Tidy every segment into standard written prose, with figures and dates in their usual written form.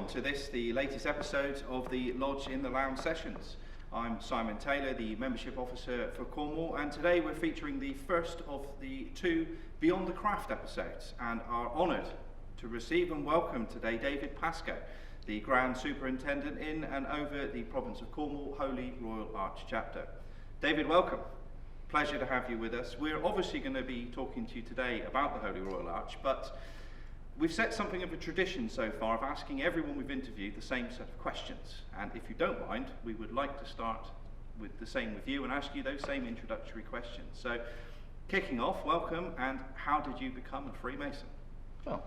everyone to this, the latest episode of the Lodge in the Lounge sessions. I'm Simon Taylor, the Membership Officer for Cornwall, and today we're featuring the first of the two Beyond the Craft episodes, and are honoured to receive and welcome today David Pascoe, the Grand Superintendent in and over the province of Cornwall Holy Royal Arch Chapter. David, welcome. Pleasure to have you with us. We're obviously going to be talking to you today about the Holy Royal Arch, but we've set something of a tradition so far of asking everyone we've interviewed the same set of questions. And if you don't mind, we would like to start with the same with you and ask you those same introductory questions. So, kicking off, welcome, and how did you become a Freemason? Well,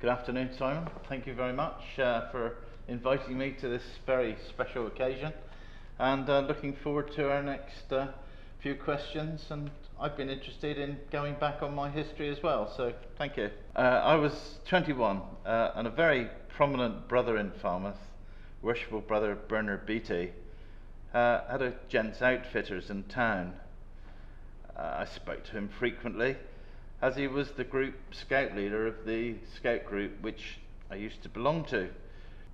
good afternoon, Simon. Thank you very much for inviting me to this very special occasion, and looking forward to our next few questions. And I've been interested in going back on my history as well, so thank you. I was 21 and a very prominent brother in Falmouth, worshipful brother Bernard Beattie, had a gents outfitters in town. I spoke to him frequently as he was the group scout leader of the scout group which I used to belong to.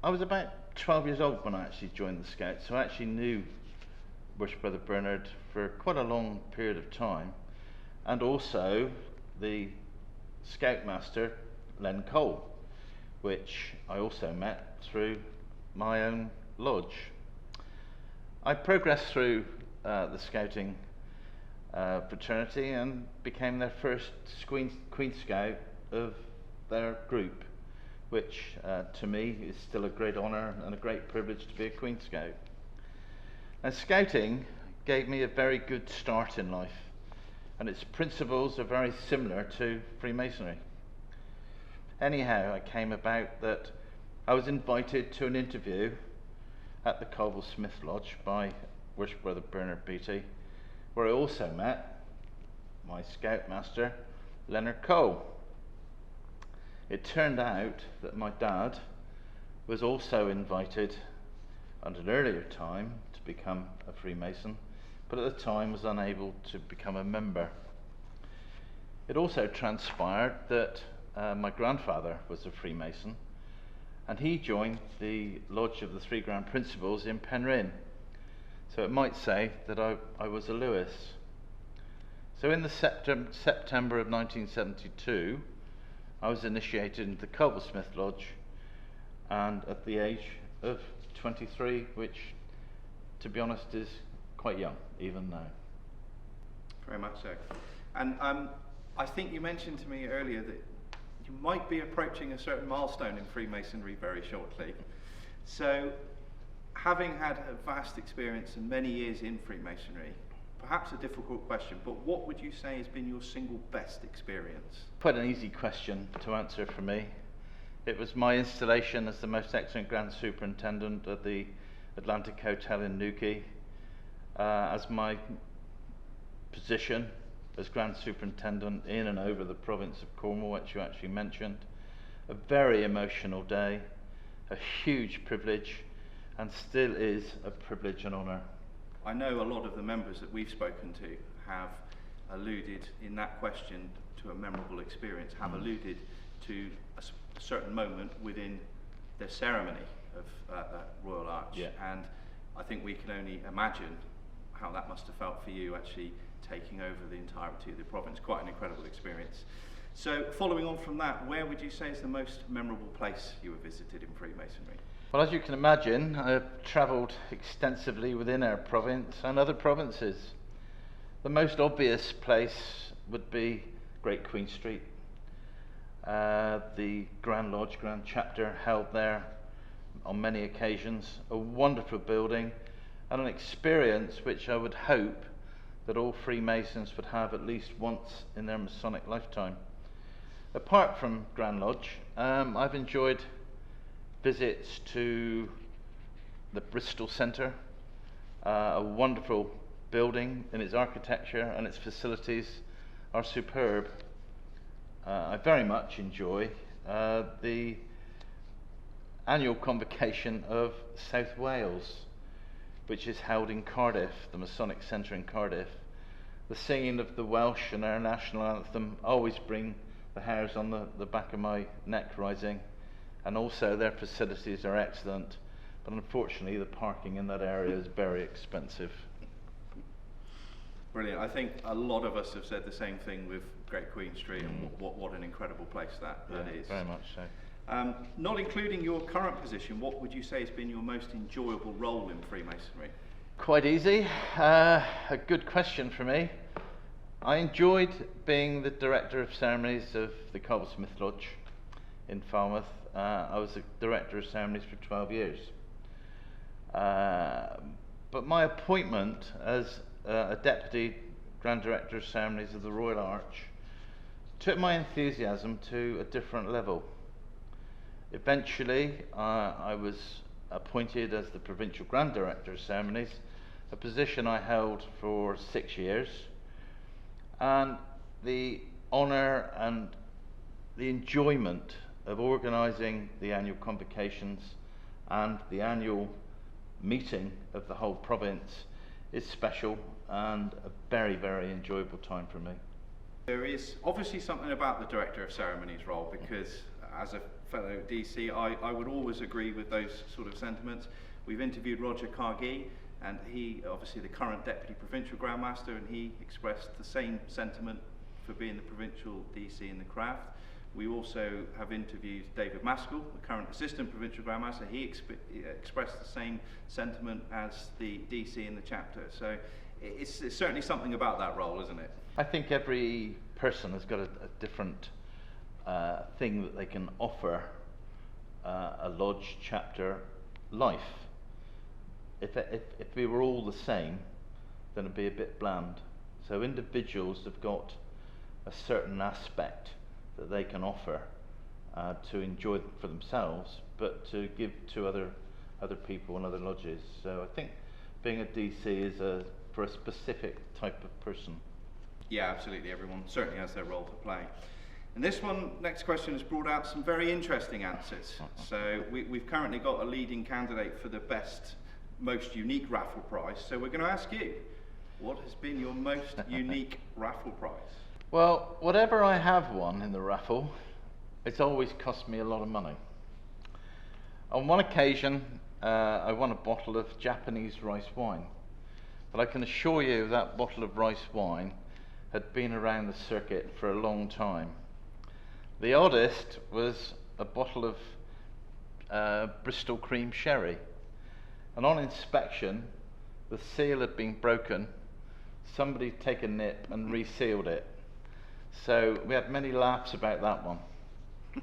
I was about 12 years old when I actually joined the Scouts, so I actually knew Worship Brother Bernard for quite a long period of time, and also the Scoutmaster Len Cole, which I also met through my own lodge. I progressed through the Scouting fraternity and became their first Queen Scout of their group, which to me is still a great honour and a great privilege to be a Queen Scout. Now, Scouting gave me a very good start in life, and its principles are very similar to Freemasonry. Anyhow, I came about that I was invited to an interview at the Cornwall Smith Lodge by Worship Brother Bernard Beattie, where I also met my Scoutmaster Leonard Cole. It turned out that my dad was also invited at an earlier time to become a Freemason, but at the time was unable to become a member. It also transpired that my grandfather was a Freemason, and he joined the Lodge of the Three Grand Principles in Penryn. So it might say that I was a Lewis. So in the September of 1972, I was initiated into the Cornwall Smith Lodge, and at the age of 23, which, to be honest, is quite young, even now. Very much so. And I think you mentioned to me earlier that you might be approaching a certain milestone in Freemasonry very shortly. So, having had a vast experience and many years in Freemasonry, perhaps a difficult question, but what would you say has been your single best experience? Quite an easy question to answer for me. It was my installation as the most excellent Grand Superintendent at the Atlantic Hotel in Newquay, as my position as Grand Superintendent in and over the province of Cornwall, which you actually mentioned. A very emotional day, a huge privilege, and still is a privilege and honour. I know a lot of the members that we've spoken to have alluded in that question to a memorable experience, have alluded to a certain moment within the ceremony of Royal Arch, yeah. And I think we can only imagine how that must have felt for you actually taking over the entirety of the province. Quite an incredible experience. So following on from that, where would you say is the most memorable place you have visited in Freemasonry? Well, as you can imagine, I've travelled extensively within our province and other provinces. The most obvious place would be Great Queen Street. The Grand Lodge, Grand Chapter held there on many occasions. A wonderful building and an experience which I would hope that all Freemasons would have at least once in their Masonic lifetime. Apart from Grand Lodge, I've enjoyed visits to the Bristol Centre, a wonderful building, and its architecture and its facilities are superb. I very much enjoy the annual convocation of South Wales, which is held in Cardiff, the Masonic Centre in Cardiff. The singing of the Welsh and our national anthem always bring the hairs on the back of my neck rising, and also their facilities are excellent, but unfortunately the parking in that area is very expensive. Brilliant. I think a lot of us have said the same thing with Great Queen Street, and what an incredible place that is. Very much so. Not including your current position, what would you say has been your most enjoyable role in Freemasonry? Quite easy. A good question for me. I enjoyed being the Director of Ceremonies of the Cobblesmith Lodge in Falmouth. I was the Director of Ceremonies for 12 years. But my appointment as a Deputy Grand Director of Ceremonies of the Royal Arch took my enthusiasm to a different level. Eventually, I was appointed as the Provincial Grand Director of Ceremonies, a position I held for 6 years. And the honour and the enjoyment of organising the annual convocations and the annual meeting of the whole province is special and a very, very enjoyable time for me. There is obviously something about the Director of Ceremonies role, because as a fellow DC, I would always agree with those sort of sentiments. We've interviewed Roger Cargee, and he, obviously the current Deputy Provincial Grandmaster, and he expressed the same sentiment for being the Provincial DC in the craft. We also have interviewed David Pascoe, the current Assistant Provincial Grandmaster. He expressed the same sentiment as the DC in the chapter. So it's certainly something about that role, isn't it? I think every person has got a different thing that they can offer a lodge, chapter, life. If we were all the same, then it'd be a bit bland. So individuals have got a certain aspect that they can offer to enjoy for themselves, but to give to other people and other lodges. So I think being a DC is for a specific type of person. Yeah, absolutely. Everyone certainly has their role to play. And this next question has brought out some very interesting answers. So we've currently got a leading candidate for the best, most unique raffle prize. So we're going to ask you, what has been your most unique raffle prize? Well, whatever I have won in the raffle, it's always cost me a lot of money. On one occasion, I won a bottle of Japanese rice wine. But I can assure you that bottle of rice wine had been around the circuit for a long time. The oddest was a bottle of Bristol cream sherry. And on inspection, the seal had been broken. Somebody had taken a nip and resealed it. So we had many laughs about that one.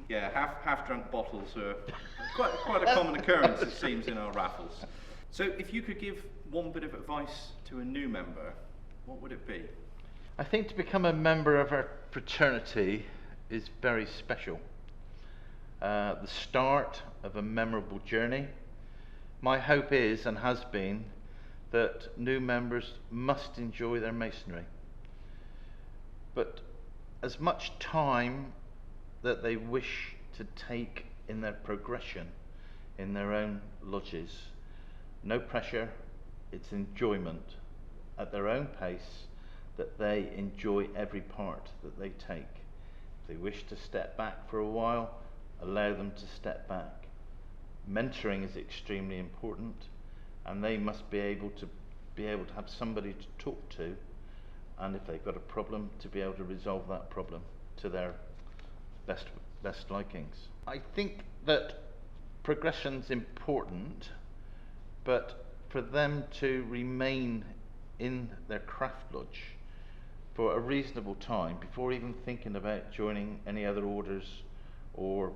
Yeah, half-drunk bottles are quite a common occurrence, it seems, in our raffles. So if you could give one bit of advice to a new member, what would it be? I think to become a member of our fraternity is very special. The start of a memorable journey. My hope is, and has been, that new members must enjoy their masonry. But as much time that they wish to take in their progression in their own lodges. No pressure, it's enjoyment at their own pace, that they enjoy every part that they take. If they wish to step back for a while, allow them to step back. Mentoring is extremely important, and they must be able to have somebody to talk to, and if they've got a problem, to be able to resolve that problem to their best likings. I think that progression's important, but for them to remain in their craft lodge for a reasonable time before even thinking about joining any other orders or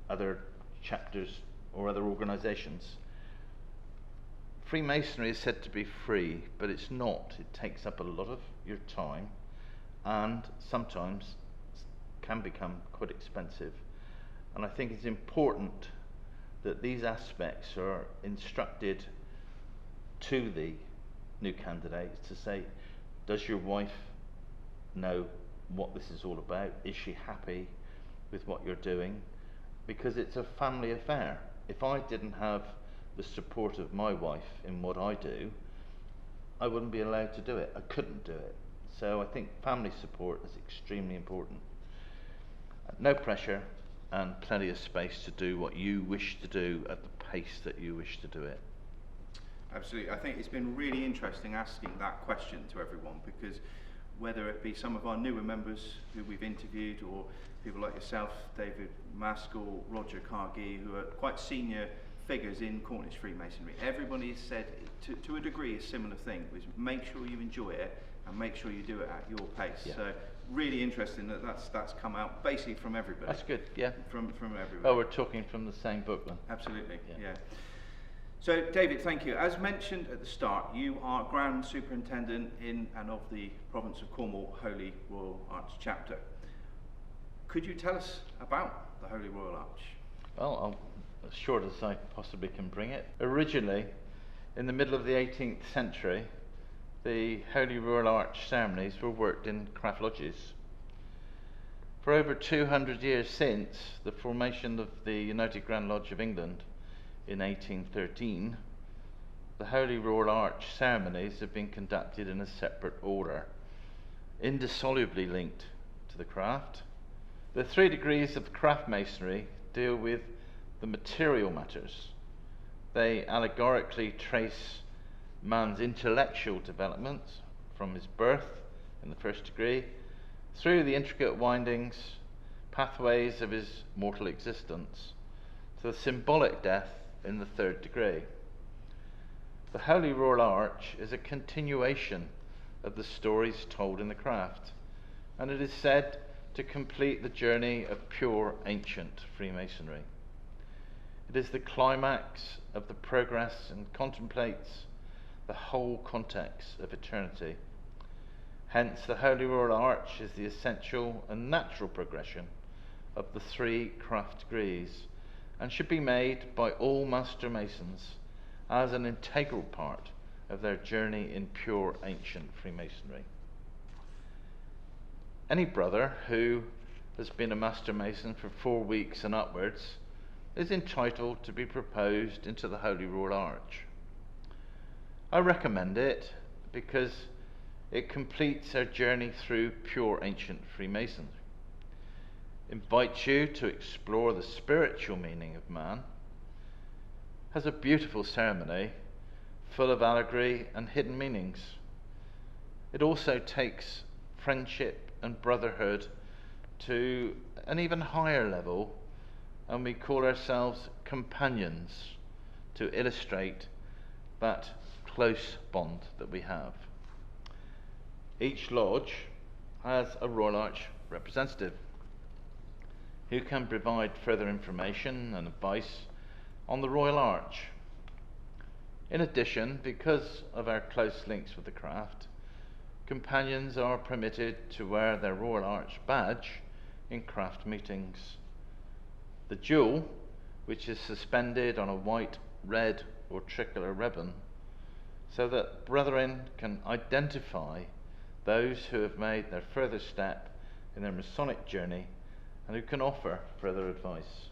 other chapters or other organisations. Freemasonry is said to be free, but it's not. It takes up a lot of your time and sometimes can become quite expensive. And I think it's important that these aspects are instructed to the new candidates to say, does your wife know what this is all about? Is she happy with what you're doing? Because it's a family affair. If I didn't have the support of my wife in what I do, I wouldn't be allowed to do it. I couldn't do it. So I think family support is extremely important. No pressure, and plenty of space to do what you wish to do at the pace that you wish to do it. Absolutely. I think it's been really interesting asking that question to everyone, because whether it be some of our newer members who we've interviewed, or people like yourself, David Pascoe, Roger Cargill, who are quite senior figures in Cornish Freemasonry, everybody has said to a degree a similar thing, which make sure you enjoy it and make sure you do it at your pace. Yeah. So really interesting that that's come out basically from everybody. That's good, yeah. From everybody. Oh, we're talking from the same book then. Absolutely, yeah. So, David, thank you. As mentioned at the start, you are Grand Superintendent in and of the Province of Cornwall Holy Royal Arch Chapter. Could you tell us about the Holy Royal Arch? Well, I'll, as short as I possibly can bring it. Originally, in the middle of the 18th century, the Holy Royal Arch ceremonies were worked in craft lodges. For over 200 years since the formation of the United Grand Lodge of England in 1813, the Holy Royal Arch ceremonies have been conducted in a separate order, indissolubly linked to the craft. The 3 degrees of craft masonry deal with the material matters. They allegorically trace man's intellectual development from his birth in the 1st degree through the intricate windings, pathways of his mortal existence, to the symbolic death in the 3rd degree. The Holy Royal Arch is a continuation of the stories told in the craft, and it is said to complete the journey of pure ancient Freemasonry. It is the climax of the progress and contemplates the whole context of eternity. Hence, the Holy Royal Arch is the essential and natural progression of the 3 craft degrees, and should be made by all Master Masons as an integral part of their journey in pure ancient Freemasonry. Any brother who has been a Master Mason for 4 weeks and upwards is entitled to be proposed into the Holy Royal Arch. I recommend it because it completes our journey through pure ancient Freemasonry, invites you to explore the spiritual meaning of man, has a beautiful ceremony full of allegory and hidden meanings. It also takes friendship and brotherhood to an even higher level, and we call ourselves companions to illustrate that close bond that we have. Each lodge has a Royal Arch representative who can provide further information and advice on the Royal Arch. In addition, because of our close links with the craft, companions are permitted to wear their Royal Arch badge in craft meetings. The jewel, which is suspended on a white, red or tricolor ribbon, so that brethren can identify those who have made their further step in their Masonic journey and who can offer further advice.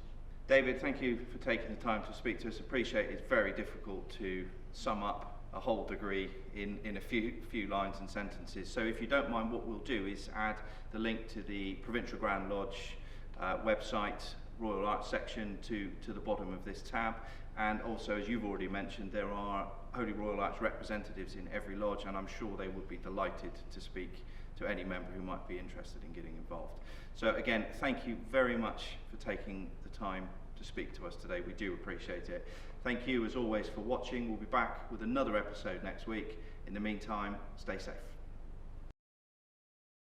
David, thank you for taking the time to speak to us. Appreciate it's very difficult to sum up a whole degree in a few lines and sentences. So if you don't mind, what we'll do is add the link to the Provincial Grand Lodge website, Royal Arch section to the bottom of this tab. And also, as you've already mentioned, there are Holy Royal Arch representatives in every lodge, and I'm sure they would be delighted to speak to any member who might be interested in getting involved. So again, thank you very much for taking the time to speak to us today. We do appreciate it. Thank you as always for watching. We'll be back with another episode next week. In the meantime, stay safe.